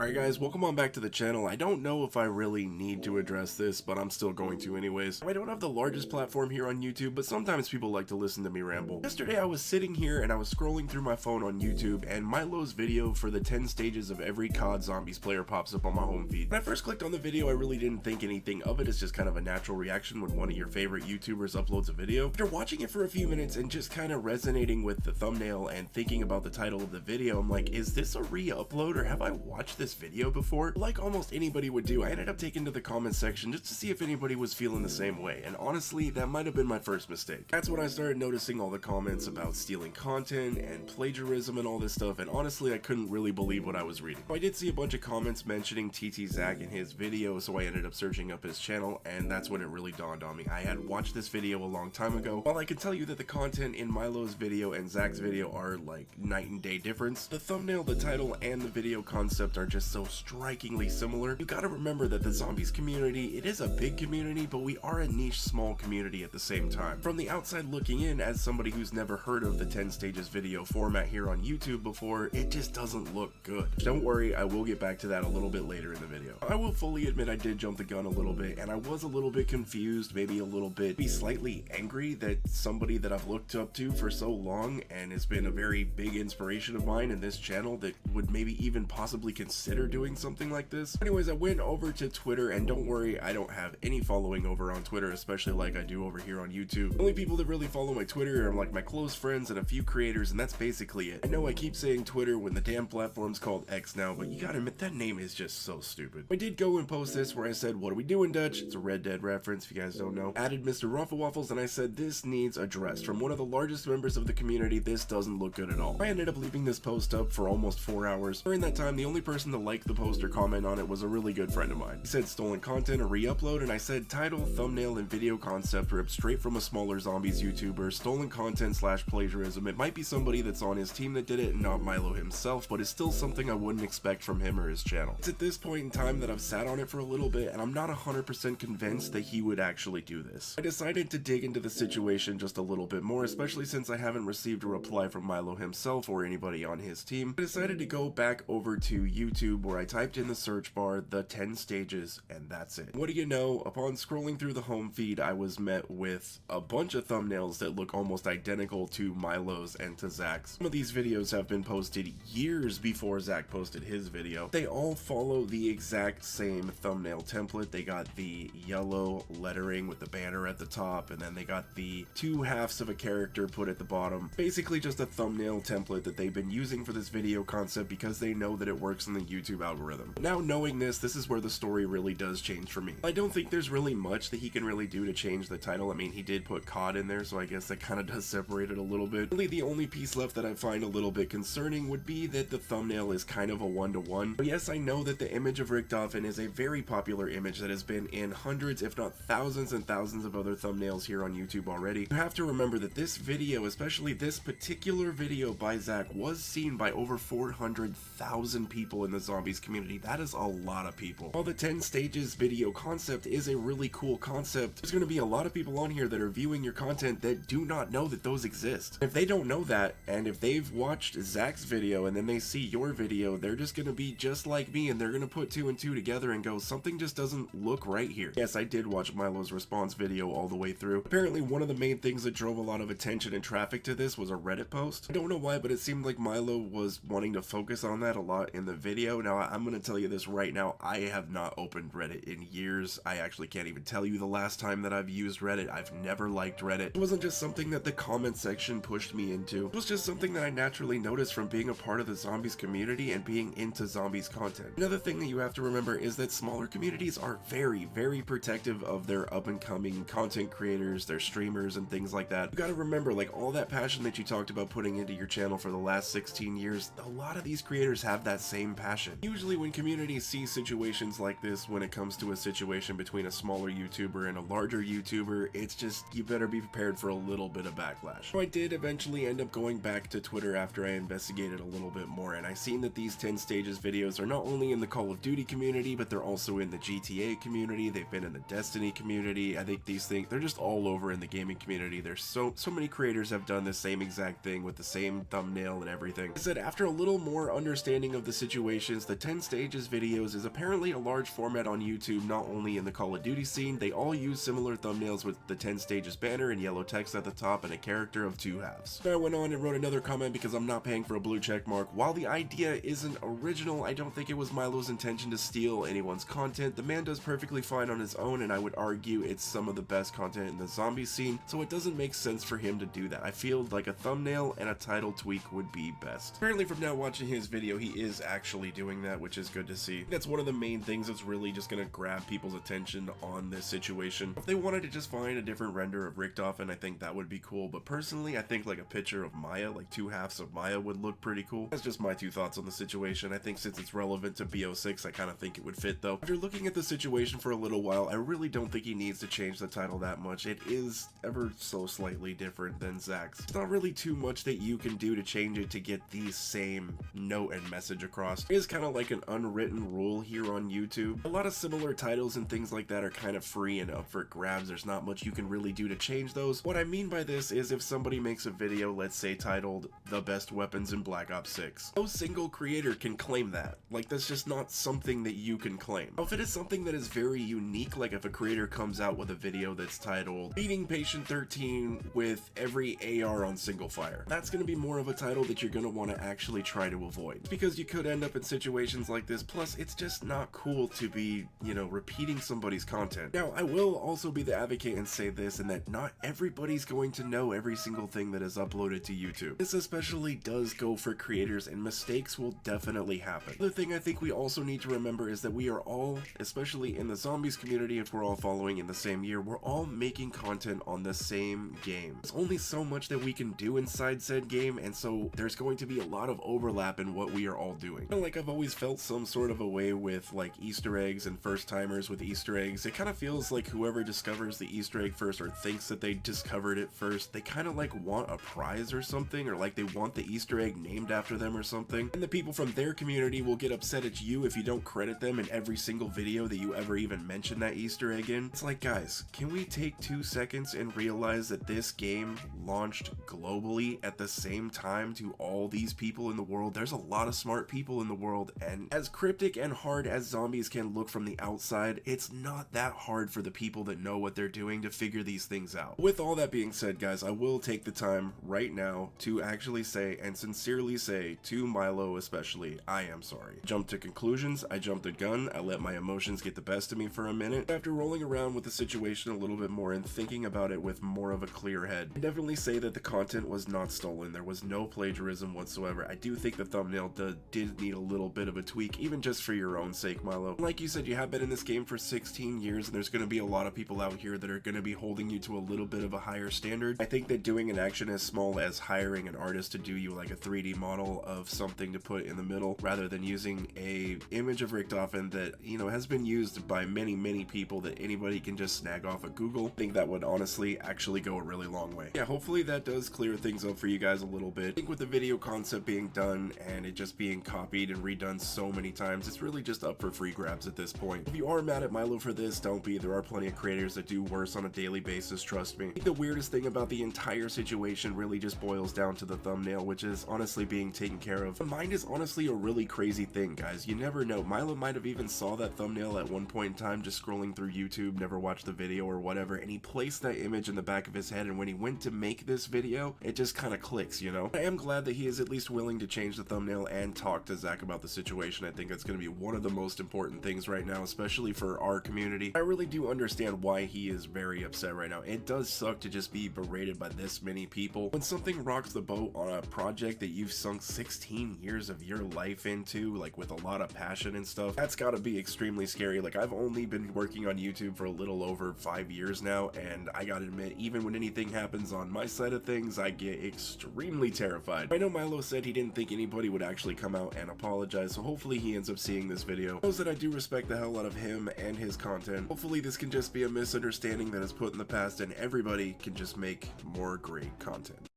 Alright guys, welcome on back to the channel. I don't know if I really need to address this, but I'm still going to anyways. I don't have the largest platform here on YouTube, but sometimes people like to listen to me ramble. Yesterday I was sitting here and I was scrolling through my phone on YouTube, and Milo's video for the 10 stages of every CoDZombies player pops up on my home feed. When I first clicked on the video, I really didn't think anything of it. It's just kind of a natural reaction when one of your favorite YouTubers uploads a video. After watching it for a few minutes and just kind of resonating with the thumbnail and thinking about the title of the video, I'm like, is this a re-upload or have I watched this video before? Like almost anybody would do, I ended up taking to the comment section just to see if anybody was feeling the same way, and honestly, that might have been my first mistake. That's when I started noticing all the comments about stealing content and plagiarism and all this stuff, and honestly, I couldn't really believe what I was reading. I did see a bunch of comments mentioning TTZach in his video, so I ended up searching up his channel, and that's when it really dawned on me. I had watched this video a long time ago. While I can tell you that the content in Milo's video and Zach's video are like night and day difference, the thumbnail, the title, and the video concept are just so strikingly similar. You gotta remember that the zombies community, it is a big community, but we are a niche small community at the same time. From the outside looking in, as somebody who's never heard of the 10 stages video format here on YouTube before, it just doesn't look good. Don't worry, I will get back to that a little bit later in the video. I will fully admit I did jump the gun a little bit, and I was a little bit confused, maybe a little bit, slightly angry that somebody that I've looked up to for so long and has been a very big inspiration of mine in this channel that would maybe even possibly consider doing something like this. Anyways, I went over to Twitter, and don't worry, I don't have any following over on Twitter, especially like I do over here on YouTube. The only people that really follow my Twitter are like my close friends and a few creators, and that's basically it. I know I keep saying Twitter when the damn platform's called X now, but you gotta admit that name is just so stupid. I did go and post this where I said, "What are we doing, Dutch?" It's a Red Dead reference if you guys don't know. Added MrRoflWaffles, and I said this needs addressed. From one of the largest members of the community, this doesn't look good at all. I ended up leaving this post up for almost 4 hours. During that time, the only person to like the post or comment on it was a really good friend of mine. He said stolen content or re-upload, and I said title, thumbnail, and video concept ripped straight from a smaller zombies YouTuber, stolen content / plagiarism. It might be somebody that's on his team that did it and not Milo himself, but it's still something I wouldn't expect from him or his channel. It's at this point in time that I've sat on it for a little bit, and I'm not 100% convinced that he would actually do this. I decided to dig into the situation just a little bit more, especially since I haven't received a reply from Milo himself or anybody on his team. I decided to go back over to YouTube where I typed in the search bar the 10 stages, and that's it. What do you know, upon scrolling through the home feed, I was met with a bunch of thumbnails that look almost identical to Milo's and to Zach's. Some of these videos have been posted years before Zach posted his video. They all follow the exact same thumbnail template. They got the yellow lettering with the banner at the top, and then they got the two halves of a character put at the bottom. Basically just a thumbnail template that they've been using for this video concept because they know that it works in the YouTube algorithm. Now knowing this is where the story really does change for me. I don't think there's really much that he can really do to change the title. I mean, he did put COD in there, so I guess that kind of does separate it a little bit. Really, the only piece left that I find a little bit concerning would be that the thumbnail is kind of a one-to-one. But yes, I know that the image of Richtofen is a very popular image that has been in hundreds, if not thousands and thousands of other thumbnails here on YouTube already. You have to remember that this video, especially this particular video by Zach, was seen by over 400,000 people in the zombies community. That is a lot of people. While the 10 stages video concept is a really cool concept, there's going to be a lot of people on here that are viewing your content that do not know that those exist. If they don't know that, and if they've watched Zach's video and then they see your video, they're just going to be just like me, and they're going to put 2 and 2 together and go, something just doesn't look right here. Yes, I did watch Milo's response video all the way through. Apparently one of the main things that drove a lot of attention and traffic to this was a Reddit post. I don't know why, but it seemed like Milo was wanting to focus on that a lot in the video. Now, I'm going to tell you this right now, I have not opened Reddit in years. I actually can't even tell you the last time that I've used Reddit. I've never liked Reddit. It wasn't just something that the comment section pushed me into. It was just something that I naturally noticed from being a part of the zombies community and being into zombies content. Another thing that you have to remember is that smaller communities are very, very protective of their up-and-coming content creators, their streamers, and things like that. You gotta remember, like, all that passion that you talked about putting into your channel for the last 16 years, a lot of these creators have that same passion. Usually when communities see situations like this, when it comes to a situation between a smaller YouTuber and a larger YouTuber, it's just, you better be prepared for a little bit of backlash. So I did eventually end up going back to Twitter after I investigated a little bit more, and I seen that these 10 stages videos are not only in the Call of Duty community, but they're also in the GTA community. They've been in the Destiny community. I think these things, they're just all over in the gaming community. There's so many creators have done the same exact thing with the same thumbnail and everything. I said after a little more understanding of the situation, mentions, the 10 stages videos is apparently a large format on YouTube, not only in the Call of Duty scene. They all use similar thumbnails with the 10 stages banner and yellow text at the top and a character of 2 halves. I went on and wrote another comment because I'm not paying for a blue check mark. While the idea isn't original, I don't think it was Milo's intention to steal anyone's content. The man does perfectly fine on his own, and I would argue it's some of the best content in the zombie scene, so it doesn't make sense for him to do that. I feel like a thumbnail and a title tweak would be best. Apparently from now watching his video, he is actually doing that, which is good to see. That's one of the main things that's really just gonna grab people's attention on this situation. If they wanted to just find a different render of Richtofen, I think that would be cool, but personally, I think like a picture of Maya, like 2 halves of Maya, would look pretty cool. That's just my 2 thoughts on the situation. I think since it's relevant to BO6, I kind of think it would fit though. After looking at the situation for a little while, I really don't think he needs to change the title that much. It is ever so slightly different than Zach's. It's not really too much that you can do to change it to get the same note and message across. It is kind of like an unwritten rule here on YouTube. A lot of similar titles and things like that are kind of free and up for grabs. There's not much you can really do to change those. What I mean by this is if somebody makes a video, let's say titled "The Best Weapons in Black Ops 6," no single creator can claim that. Like, that's just not something that you can claim. Now, if it is something that is very unique, like if a creator comes out with a video that's titled "Beating Patient 13 with every AR on single fire," that's going to be more of a title that you're going to want to actually try to avoid, because you could end up in situations like this. Plus, it's just not cool to be, you know, repeating somebody's content. Now, I will also be the advocate and say this, and that not everybody's going to know every single thing that is uploaded to YouTube. This especially does go for creators, and mistakes will definitely happen. The thing I think we also need to remember is that we are all, especially in the zombies community, if we're all following in the same year, we're all making content on the same game. There's only so much that we can do inside said game, and so there's going to be a lot of overlap in what we are all doing. I feel like I've always felt some sort of a way with like Easter eggs and first timers with Easter eggs. It kind of feels like whoever discovers the Easter egg first, or thinks that they discovered it first, they kind of like want a prize or something, or like they want the Easter egg named after them or something. And the people from their community will get upset at you if you don't credit them in every single video that you ever even mention that Easter egg in. It's like, guys, can we take 2 seconds and realize that this game launched globally at the same time to all these people in the world? There's a lot of smart people in the world, and as cryptic and hard as zombies can look from the outside, it's not that hard for the people that know what they're doing to figure these things out. With all that being said, guys, I will take the time right now to actually say, and sincerely say, to Milo especially, I am sorry. Jumped to conclusions, I jumped the gun, I let my emotions get the best of me for a minute. After rolling around with the situation a little bit more and thinking about it with more of a clear head, I definitely say that the content was not stolen. There was no plagiarism whatsoever. I do think the thumbnail did need a little bit of a tweak, even just for your own sake, Milo. Like you said, you have been in this game for 16 years, and there's going to be a lot of people out here that are going to be holding you to a little bit of a higher standard. I think that doing an action as small as hiring an artist to do you like a 3D model of something to put in the middle, rather than using a image of Richtofen that, you know, has been used by many people that anybody can just snag off of Google, I think that would honestly actually go a really long way. Yeah, hopefully that does clear things up for you guys a little bit. I think with the video concept being done and it just being copied and redone so many times, it's really just up for free grabs at this point. If you are mad at Milo for this, don't be. There are plenty of creators that do worse on a daily basis, trust me. I think the weirdest thing about the entire situation really just boils down to the thumbnail, which is honestly being taken care of. Mine is honestly a really crazy thing, guys. You never know. Milo might have even saw that thumbnail at one point in time just scrolling through YouTube, never watched the video or whatever, and he placed that image in the back of his head, and when he went to make this video, it just kind of clicks, you know? I am glad that he is at least willing to change the thumbnail and talk to Zach about the situation. I think that's going to be one of the most important things right now, especially for our community. I really do understand why he is very upset right now. It does suck to just be berated by this many people. When something rocks the boat on a project that you've sunk 16 years of your life into, like with a lot of passion and stuff, that's got to be extremely scary. Like, I've only been working on YouTube for a little over 5 years now, and I gotta admit, even when anything happens on my side of things, I get extremely terrified. I know Milo said he didn't think anybody would actually come out and apologize, so hopefully he ends up seeing this video. He knows that I do respect the hell out of him and his content. Hopefully this can just be a misunderstanding that is put in the past and everybody can just make more great content.